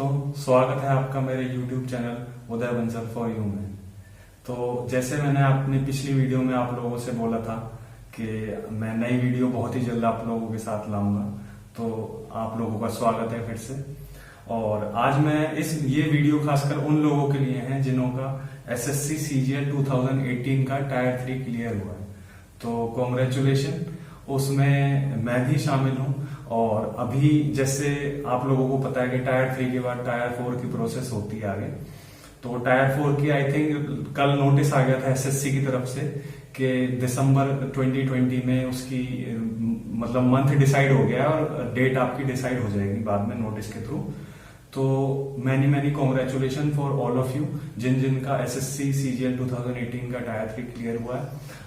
दोस्तों, स्वागत है आपका मेरे YouTube channel Uday Bansal for you में। तो जैसे मैंने अपनी पिछली वीडियो में आप लोगों से बोला था कि मैं नई वीडियो बहुत ही जल्द आप लोगों के साथ लाऊंगा, तो आप लोगों का स्वागत है फिर से। और आज मैं ये वीडियो खासकर उन लोगों के लिए है जिन्हों का SSC CGL 2018 का टायर 3 क्लियर हुआ है, तो कॉन्ग्रेचुलेशन। उसमें मैं भी शामिल हूं। और अभी जैसे आप लोगों को पता है कि टायर 3 के बाद टायर 4 की प्रोसेस होती है आगे। तो टायर 4 की आई थिंक कल नोटिस आ गया था SSC की तरफ से कि दिसंबर 2020 में उसकी मतलब मंथ डिसाइड हो गया और डेट आपकी डिसाइड हो जाएगी बाद में नोटिस के थ्रू। तो many congratulation for all of you जिन का SSC CGL 2018 का टायर 3 क्लियर हुआ है।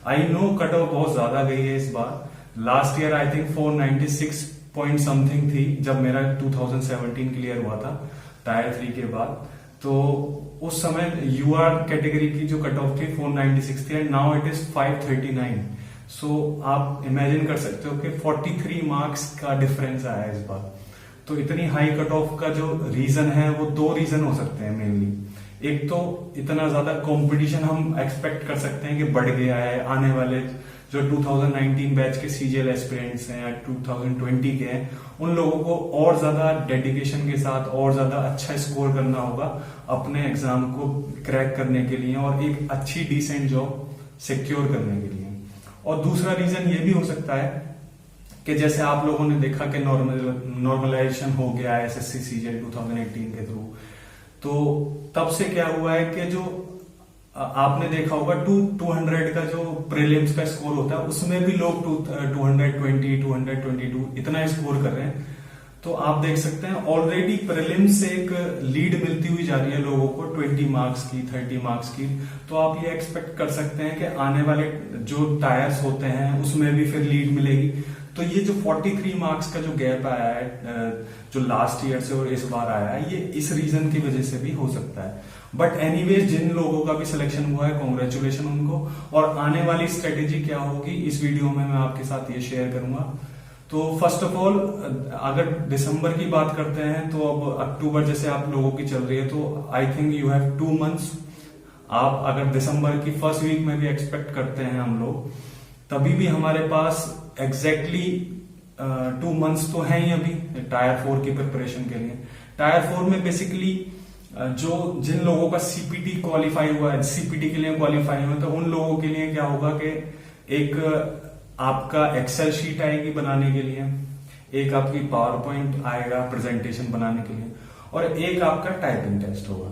आई नो कट ऑफ बहुत ज्यादा गई है इस बार। Last year I think 496 point something थी जब मेरा 2017 क्लियर हुआ था टायर 3 के बाद। तो उस समय UR कैटेगरी की जो कट ऑफ थी 496 थी एंड नाउ इट इज 539। सो आप इमेजिन कर सकते हो कि 43 मार्क्स का डिफरेंस आया है इस बार। तो इतनी हाई कट ऑफ का जो रीजन है वो दो रीजन हो सकते हैं मेनली। एक तो इतना ज्यादा कंपटीशन हम एक्सपेक्ट कर सकते हैं कि बढ़ गया है। आने वाले जो 2019 बैच के CGL एस्पिरेंट्स हैं या 2020 के हैं, उन लोगों को और ज्यादा डेडिकेशन के साथ और ज्यादा अच्छा स्कोर करना होगा अपने एग्जाम को क्रैक करने के लिए और एक अच्छी डिसेंट जॉब सिक्योर करने के लिए। और दूसरा रीजन ये भी हो सकता है कि जैसे आप लोगों ने देखा कि नॉर्मलाइजेशन हो गया है SSC CGL 2018 के थ्रू। तो तब से क्या हुआ है कि जो आपने देखा होगा 200 का जो प्रीलिम्स का स्कोर होता है उसमें भी लोग 220 222 इतना स्कोर कर रहे हैं। तो आप देख सकते हैं ऑलरेडी प्रीलिम्स से एक लीड मिलती हुई जा रही है लोगों को 20 मार्क्स की 30 मार्क्स की। तो आप ये एक्सपेक्ट कर सकते हैं कि आने वाले जो टायर्स होते हैं उसमें भी फिर लीड मिलेगी। तो ये जो 43 मार्क्स का जो गैप आया है जो लास्ट ईयर से और इस बार आया है, ये इस रीजन की वजह से भी हो सकता है। बट एनीवेज जिन लोगों का भी सिलेक्शन हुआ है कॉन्ग्रेचुलेशन उनको। और आने वाली स्ट्रेटेजी क्या होगी इस वीडियो में मैं आपके साथ ये शेयर करूंगा। तो फर्स्ट ऑफ ऑल अगर दिसंबर की बात करते हैं तो अब अक्टूबर जैसे आप लोगों की चल रही है, तो I think you have 2 months. आप अगर दिसंबर की फर्स्ट वीक में भी एक्सपेक्ट करते हैं हम लोग, तभी भी हमारे पास एग्जैक्टली 2 मंथ्स तो है ही अभी टायर 4 की प्रिपरेशन के लिए। टायर 4 में बेसिकली जो जिन लोगों का CPT क्वालिफाई हुआ है, CPT के लिए क्वालिफाई हुआ है, तो उन लोगों के लिए क्या होगा कि एक आपका एक्सेल शीट आएगी बनाने के लिए, एक आपकी पावर पॉइंट आएगा प्रेजेंटेशन बनाने के लिए, और एक आपका टाइपिंग टेस्ट होगा।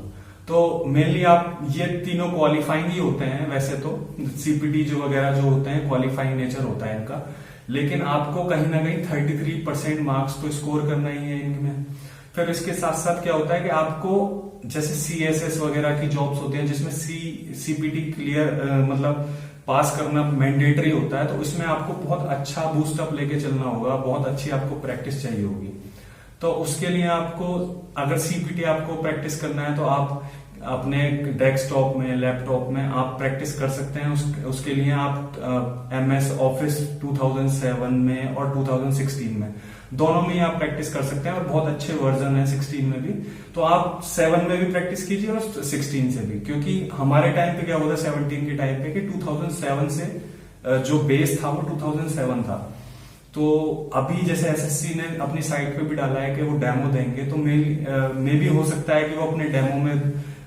तो मेनली आप ये तीनों क्वालिफाइंग ही होते हैं। वैसे तो CPT जो वगैरह जो होते हैं क्वालिफाइंग नेचर होता है इनका, लेकिन आपको कहीं ना कहीं 33% मार्क्स तो स्कोर करना ही है इनमें। फिर इसके साथ साथ क्या होता है कि आपको जैसे CSS वगैरह की जॉब्स होती हैं जिसमें CPT क्लियर मतलब पास करना मैंडेटरी होता है, तो इसमें आपको बहुत अच्छा बूस्टअप लेके चलना होगा, बहुत अच्छी आपको प्रैक्टिस चाहिए होगी। तो उसके लिए आपको अगर CPT आपको प्रैक्टिस करना है तो आप अपने डेस्कटॉप में लैपटॉप में आप प्रैक्टिस कर सकते हैं। उसके लिए आप MS Office 2007 में और 2016 में दोनों में ही आप प्रैक्टिस कर सकते हैं और बहुत अच्छे वर्जन है 16 में भी। तो आप 7 में भी प्रैक्टिस कीजिए और 16 से भी, क्योंकि हमारे टाइम पे क्या होता है 17 के टाइम पे कि 2007 से जो बेस था वो 2007 था। तो अभी जैसे SSC ने अपनी साइट पे भी डाला है कि वो डेमो देंगे, तो मे भी हो सकता है कि वो अपने डेमो में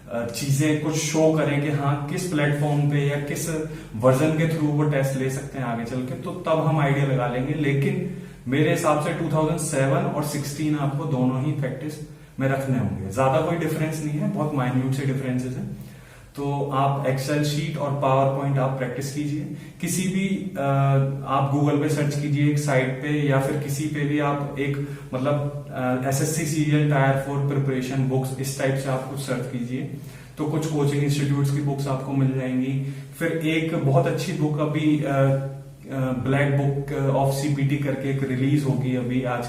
चीजें कुछ शो करें कि हाँ किस प्लेटफॉर्म पे या किस वर्जन के थ्रू वो टेस्ट ले सकते हैं आगे चल के, तो तब हम आइडिया लगा लेंगे। लेकिन मेरे हिसाब से 2007 और 16 आपको दोनों ही प्रैक्टिस में रखने होंगे। ज्यादा कोई डिफरेंस नहीं है, बहुत माइन्यूट से डिफरेंसेस हैं। तो आप एक्सेल शीट और पावर पॉइंट आप प्रैक्टिस कीजिए। किसी भी आप गूगल पे सर्च कीजिए एक साइट पे, या फिर किसी पे भी आप एक मतलब SSC CGL tyre 4 preparation books इस टाइप से आप कुछ सर्च कीजिए, तो कुछ कोचिंग इंस्टीट्यूट्स की बुक्स आपको मिल जाएंगी। फिर एक बहुत अच्छी बुक अभी ब्लैक बुक ऑफ CPT करके एक रिलीज होगी अभी आज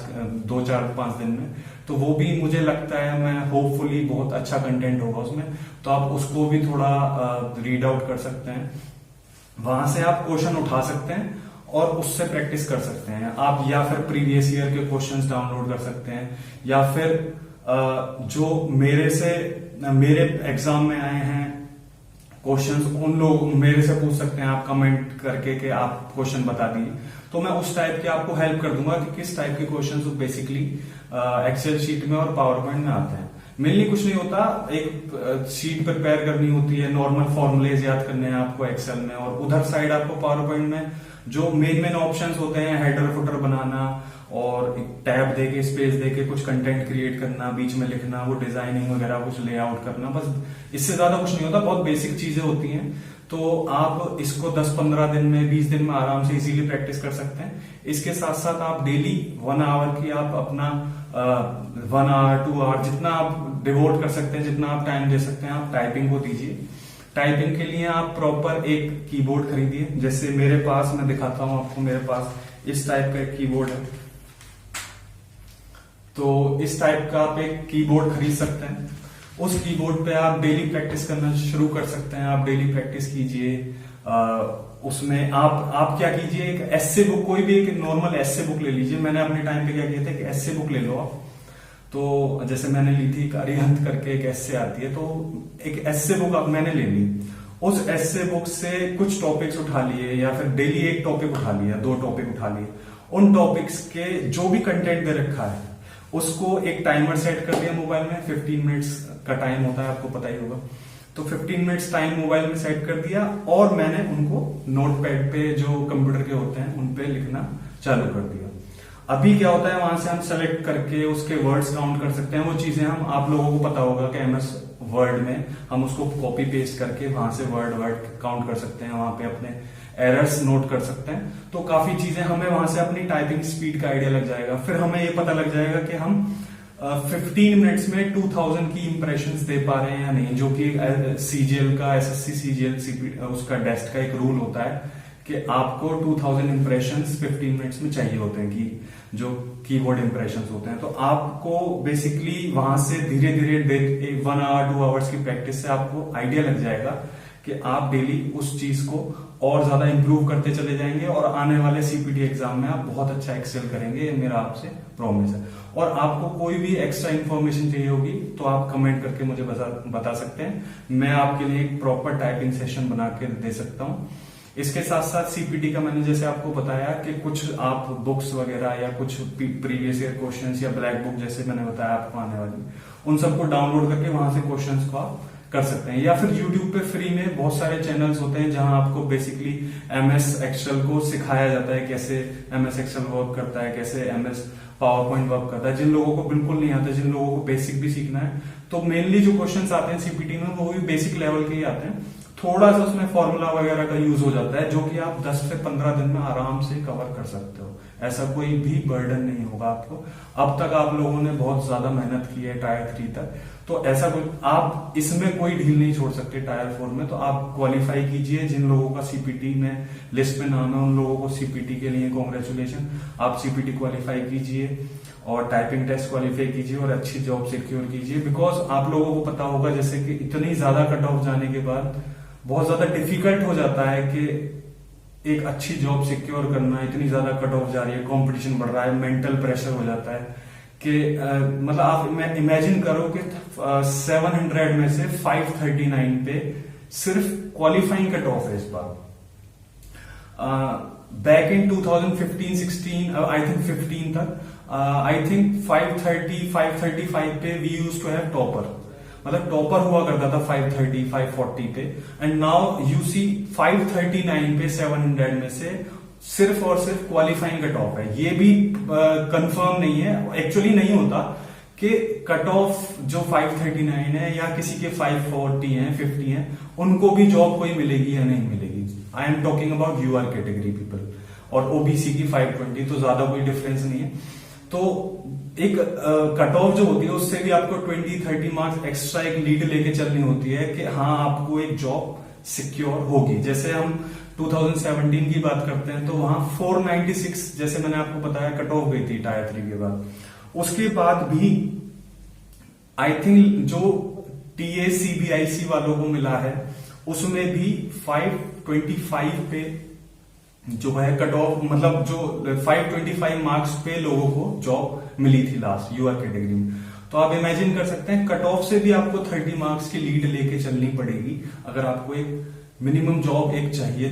2-4-5 दिन में, तो वो भी मुझे लगता है मैं होपफुली बहुत अच्छा कंटेंट होगा उसमें, तो आप उसको भी थोड़ा रीड आउट कर सकते हैं। वहां से आप क्वेश्चन उठा सकते हैं और उससे प्रैक्टिस कर सकते हैं आप, या फिर प्रीवियस ईयर के क्वेश्चंस डाउनलोड कर सकते हैं, या फिर जो मेरे एग्जाम में आए हैं क्वेश्चंस, उन लोग मेरे से पूछ सकते हैं आप कमेंट करके कि आप क्वेश्चन बता दिए, तो मैं उस टाइप के आपको हेल्प कर दूंगा कि किस टाइप के क्वेश्चंस बेसिकली एक्सेल शीट में और पावर पॉइंट में आते हैं। मेनली कुछ नहीं होता, एक शीट प्रिपेयर करनी होती है, नॉर्मल फॉर्मुलेज याद करने हैं आपको एक्सेल में, और उधर साइड आपको पावर पॉइंट में जो मेन ऑप्शंस होते हैं, हेडर फुटर बनाना और टैब देके स्पेस देके कुछ कंटेंट क्रिएट करना, बीच में लिखना, वो डिजाइनिंग वगैरह कुछ लेआउट करना, बस इससे ज्यादा कुछ नहीं होता, बहुत बेसिक चीजें होती हैं। तो आप इसको 10-15 दिन में 20 दिन में आराम से इजीली प्रैक्टिस कर सकते हैं। इसके साथ साथ आप डेली 1 आवर की आप अपना 1 आवर 2 आवर जितना आप डिवोट कर सकते हैं, जितना आप टाइम दे सकते हैं, आप टाइपिंग को दीजिए। टाइपिंग के लिए आप प्रॉपर एक कीबोर्ड खरीदिए। जैसे मेरे पास, मैं दिखाता हूं आपको, मेरे पास इस टाइप का एक कीबोर्ड है। तो इस टाइप का आप एक कीबोर्ड खरीद सकते हैं। उस कीबोर्ड पे आप डेली प्रैक्टिस करना शुरू कर सकते हैं। आप डेली प्रैक्टिस कीजिए। उसमें आप क्या कीजिए, एक एस्से बुक, कोई भी एक नॉर्मल एस्से बुक ले लीजिए। मैंने अपने टाइम पे क्या किया था कि एस्से बुक ले लो आप। तो जैसे मैंने ली थी, अरिहंत करके एक एस्से आती है, तो एक एस्से बुक अब मैंने ले ली। उस एस्से बुक से कुछ टॉपिक्स उठा लिए, या फिर डेली एक टॉपिक उठा लिया, 2 टॉपिक उठा लिए। उन टॉपिक्स के जो भी कंटेंट दे रखा है उसको एक टाइमर सेट कर दिया मोबाइल में। 15 मिनट्स का टाइम होता है, आपको पता ही होगा। तो 15 मिनट्स टाइम मोबाइल में सेट कर दिया, और मैंने उनको नोटपैड पे जो कंप्यूटर के होते हैं उन पे लिखना चालू कर दिया। अभी क्या होता है, वहां से हम सेलेक्ट करके उसके वर्ड्स काउंट कर सकते हैं। वो चीजें हम, आप लोगों को पता होगा कि MS वर्ड में हम उसको कॉपी पेस्ट करके वहां से वर्ड काउंट कर सकते हैं, वहां पे अपने एरर्स नोट कर सकते हैं। तो काफी चीजें हमें वहां से अपनी टाइपिंग स्पीड का आइडिया लग जाएगा। फिर हमें ये पता लग जाएगा कि हम 15 मिनट्स में 2000 की इंप्रेशंस दे पा रहे हैं या नहीं, जो कि CGL का, SSC CGL उसका डेस्ट का एक रूल होता है कि आपको 2000 इंप्रेशंस 15 मिनट्स में चाहिए होते हैं, कि जो कीबोर्ड इंप्रेशंस होते हैं। तो आपको बेसिकली वहां से धीरे धीरे 1 आवर 2 आवर्स की प्रैक्टिस से आपको आइडिया लग जाएगा कि आप डेली उस चीज को और ज्यादा इंप्रूव करते चले जाएंगे, और आने वाले CPT एग्जाम में आप बहुत अच्छा एक्सेल करेंगे, ये मेरा आपसे प्रॉमिस है। और आपको कोई भी एक्स्ट्रा इन्फॉर्मेशन चाहिए होगी तो आप कमेंट करके मुझे बता सकते हैं। मैं आपके लिए एक प्रॉपर टाइपिंग सेशन बना के दे सकता हूँ। इसके साथ साथ CPT का मैंने जैसे आपको बताया कि कुछ आप बुक्स वगैरह या कुछ प्रीवियस ईयर क्वेश्चंस या ब्लैक बुक जैसे मैंने बताया आपको आने वाली, उन सबको डाउनलोड करके वहां से क्वेश्चंस को आप कर सकते हैं। या फिर YouTube पे फ्री में बहुत सारे चैनल्स होते हैं जहां आपको बेसिकली MS एक्सेल को सिखाया जाता है, कैसे MS एक्सेल वर्क करता है, कैसे MS पावर पॉइंट वर्क करता है। जिन लोगों को बिल्कुल नहीं आता, जिन लोगों को बेसिक भी सीखना है, तो मेनली जो क्वेश्चंस आते हैं CPT में वो भी बेसिक लेवल के ही आते हैं। थोड़ा सा उसमें फॉर्मूला वगैरह का यूज हो जाता है, जो कि आप 10 से 15 दिन में आराम से कवर कर सकते हो। ऐसा कोई भी बर्डन नहीं होगा आपको। अब तक आप लोगों ने बहुत ज्यादा मेहनत की है टायर 3 तक, तो ऐसा कोई, आप इसमें कोई ढील नहीं छोड़ सकते टायर 4 में। तो आप क्वालिफाई कीजिए। जिन लोगों का CPT में लिस्ट में नाम है, उन लोगों को CPT के लिए कॉन्ग्रेचुलेशन। आप CPT क्वालिफाई कीजिए और टाइपिंग टेस्ट क्वालिफाई कीजिए और अच्छी जॉब सिक्योर कीजिए। बिकॉज आप लोगों को पता होगा जैसे कि इतनी ज्यादा कट ऑफ जाने के बाद बहुत ज्यादा डिफिकल्ट हो जाता है कि एक अच्छी जॉब सिक्योर करना। इतनी ज्यादा कट ऑफ जा रही है, कंपटीशन बढ़ रहा है, मेंटल प्रेशर हो जाता है कि मतलब आप इमेजिन करो कि 700 में से 539 पे सिर्फ क्वालिफाइंग कट ऑफ है इस बार। बैक इन 2015-16 आई थिंक 15 तक आई थिंक 535 पे we use to have topper, मतलब टॉपर हुआ करता था 530 540 पे। एंड नाउ यू सी 539 पे 700 में से सिर्फ और सिर्फ क्वालिफाइंग कट ऑफ है। ये भी कंफर्म नहीं है, एक्चुअली नहीं होता कि कट ऑफ जो 539 है या किसी के 540 है 50 है उनको भी जॉब कोई मिलेगी या नहीं मिलेगी। I am talking about UR category people, और OBC की 520, तो ज्यादा कोई डिफरेंस नहीं है। तो एक कट ऑफ जो होती है उससे भी आपको 20-30 मार्क्स एक्स्ट्रा एक लीड लेके चलनी होती है कि हाँ आपको एक जॉब सिक्योर होगी। जैसे हम 2017 की बात करते हैं तो वहां 496 जैसे मैंने आपको बताया कट ऑफ गई थी टायर 3 के बाद। उसके बाद भी आई थिंक जो TA CBIC वालों को मिला है उसमें भी 525 पे जो है कट ऑफ, मतलब जो 525 मार्क्स पे लोगों को जॉब मिली थी लास्ट UR कैटेगरी में। तो आप इमेजिन कर सकते हैं कट ऑफ से भी आपको 30 मार्क्स की लीड लेके चलनी पड़ेगी अगर आपको एक मिनिमम जॉब एक चाहिए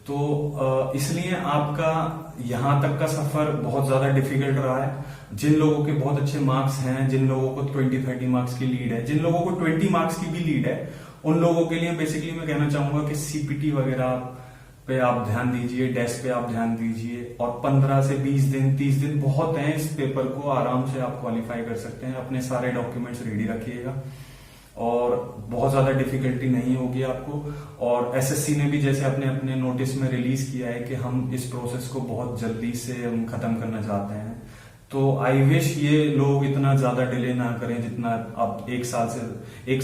तो इसलिए आपका यहां तक का सफर बहुत ज्यादा डिफिकल्ट रहा है। जिन लोगों के बहुत अच्छे मार्क्स हैं, जिन लोगों को 20-30 मार्क्स की लीड है, जिन लोगों को 20 मार्क्स की भी लीड है, उन लोगों के लिए बेसिकली मैं कहना चाहूंगा कि सीपीटी वगैरह पे आप ध्यान दीजिए, डेस्क पे आप ध्यान दीजिए, और 15 से 20 दिन 30 दिन बहुत हैं इस पेपर को आराम से आप क्वालिफाई कर सकते हैं। अपने सारे डॉक्यूमेंट्स रेडी रखिएगा और बहुत ज्यादा डिफिकल्टी नहीं होगी आपको। और एसएससी ने भी जैसे अपने नोटिस में रिलीज किया है कि हम इस प्रोसेस को बहुत जल्दी से हम खत्म करना चाहते हैं, तो आई विश ये लोग इतना ज्यादा डिले ना करें जितना अब एक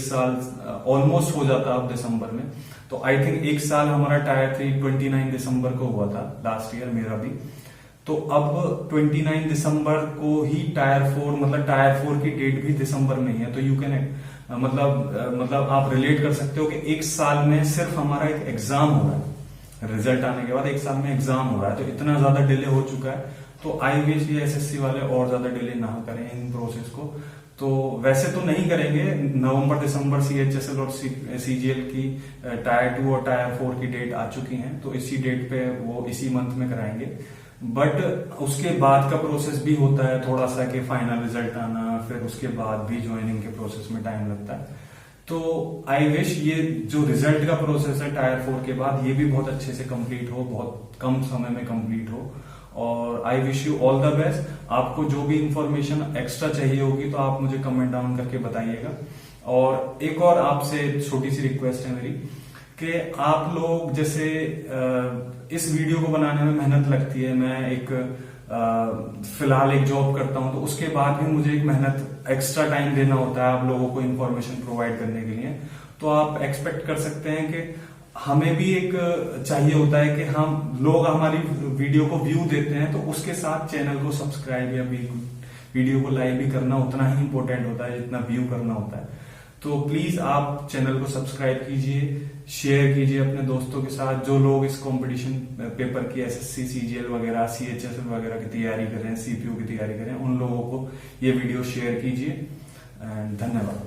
साल ऑलमोस्ट हो जाता अब दिसंबर में। तो आई थिंक एक साल हमारा टायर 3 29 दिसंबर को हुआ था लास्ट ईयर, मेरा भी। तो अब 29 दिसंबर को ही टायर 4 मतलब टायर 4 की डेट भी दिसंबर में ही है। तो यू कैन मतलब आप रिलेट कर सकते हो कि एक साल में सिर्फ हमारा एक एग्जाम हो रहा है, रिजल्ट आने के बाद एक साल में एग्जाम हो रहा है। तो इतना ज्यादा डिले हो चुका है। तो आई विश ये एसएससी वाले और ज्यादा डिले ना करें इन प्रोसेस को। तो वैसे तो नहीं करेंगे, नवंबर दिसंबर सीएचएसएल और सीजीएल की टायर 2 और टायर 4 की डेट आ चुकी हैं, तो इसी डेट पे वो इसी मंथ में कराएंगे। बट उसके बाद का प्रोसेस भी होता है थोड़ा सा कि फाइनल रिजल्ट आना, फिर उसके बाद भी ज्वाइनिंग के प्रोसेस में टाइम लगता है। तो आई विश ये जो रिजल्ट का प्रोसेस है टायर 4 के बाद ये भी बहुत अच्छे से कंप्लीट हो, बहुत कम समय में कंप्लीट हो। और I wish you all the best. आपको जो भी इंफॉर्मेशन एक्स्ट्रा चाहिए होगी तो आप मुझे कमेंट डाउन करके बताइएगा। और एक और आपसे छोटी सी रिक्वेस्ट है मेरी कि आप लोग जैसे इस वीडियो को बनाने में मेहनत लगती है, मैं एक फिलहाल एक जॉब करता हूं, तो उसके बाद भी मुझे एक मेहनत एक्स्ट्रा टाइम देना होता है आप लोगों को इन्फॉर्मेशन प्रोवाइड करने के लिए। तो आप एक्सपेक्ट कर सकते हैं कि हमें भी एक चाहिए होता है कि हम लोग हमारी वीडियो को व्यू देते हैं, तो उसके साथ चैनल को सब्सक्राइब या वीडियो को लाइक भी करना उतना ही इंपॉर्टेंट होता है जितना व्यू करना होता है। तो प्लीज आप चैनल को सब्सक्राइब कीजिए, शेयर कीजिए अपने दोस्तों के साथ जो लोग इस कंपटीशन पेपर की एसएससी सीजीएल वगैरह सीएचएसएल वगैरह की तैयारी कर रहे हैं, सीपीयू की तैयारी कर रहे हैं, उन लोगों को ये वीडियो शेयर कीजिए। एंड धन्यवाद।